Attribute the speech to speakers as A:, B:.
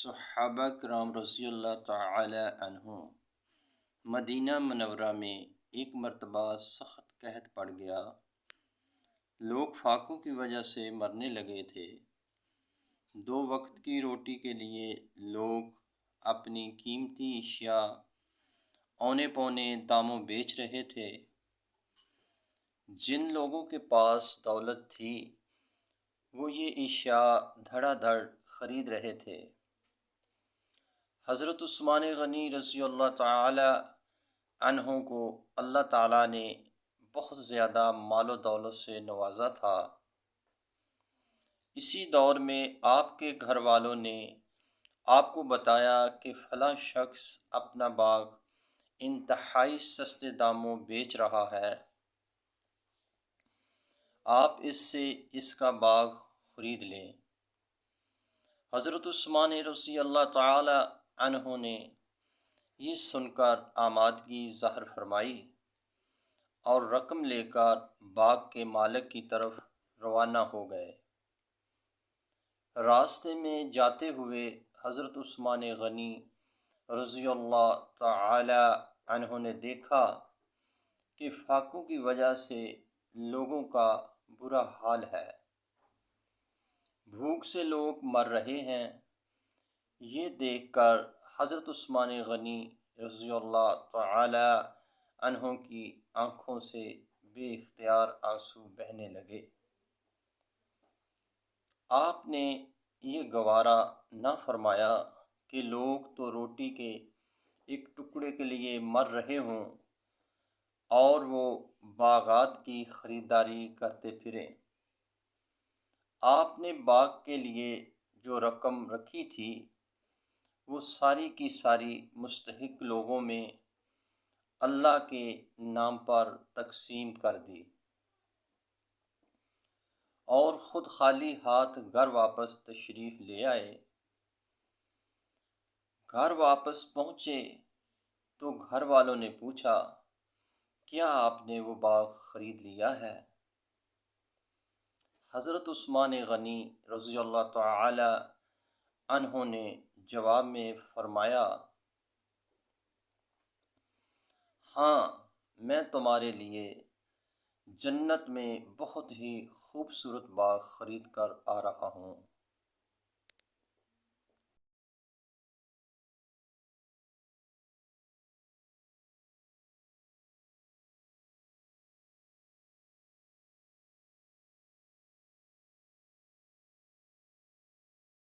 A: صحابہ کرام رضی اللہ تعالی عنہ مدینہ منورہ میں ایک مرتبہ سخت قحط پڑ گیا۔ لوگ فاقوں کی وجہ سے مرنے لگے تھے۔ 2 وقت کی روٹی کے لیے لوگ اپنی قیمتی اشیاء اونے پونے داموں بیچ رہے تھے۔ جن لوگوں کے پاس دولت تھی وہ یہ اشیاء دھڑا دھڑ خرید رہے تھے۔ حضرت عثمان غنی رضی اللہ تعالی عنہ کو اللہ تعالیٰ نے بہت زیادہ مال و دولت سے نوازا تھا۔ اسی دور میں آپ کے گھر والوں نے آپ کو بتایا کہ فلاں شخص اپنا باغ انتہائی سستے داموں بیچ رہا ہے، آپ اس سے اس کا باغ خرید لیں۔ حضرت عثمان رضی اللہ تعالی عنہ نے یہ سن کر آمادگی ظاہر فرمائی اور رقم لے کر باغ کے مالک کی طرف روانہ ہو گئے۔ راستے میں جاتے ہوئے حضرت عثمان غنی رضی اللہ تعالی عنہ نے دیکھا کہ فاقوں کی وجہ سے لوگوں کا برا حال ہے، بھوک سے لوگ مر رہے ہیں۔ یہ دیکھ کر حضرت عثمان غنی رضی اللہ تعالی عنہ کی آنکھوں سے بے اختیار آنسو بہنے لگے۔ آپ نے یہ گوارا نہ فرمایا کہ لوگ تو روٹی کے ایک ٹکڑے کے لیے مر رہے ہوں اور وہ باغات کی خریداری کرتے پھریں۔ آپ نے باغ کے لیے جو رقم رکھی تھی وہ ساری کی ساری مستحق لوگوں میں اللہ کے نام پر تقسیم کر دی اور خود خالی ہاتھ گھر واپس تشریف لے آئے۔ گھر واپس پہنچے تو گھر والوں نے پوچھا، کیا آپ نے وہ باغ خرید لیا ہے؟ حضرت عثمان غنی رضی اللہ تعالی عنہ نے جواب میں فرمایا، ہاں، میں تمہارے لیے جنت میں بہت ہی خوبصورت باغ خرید کر آ رہا ہوں۔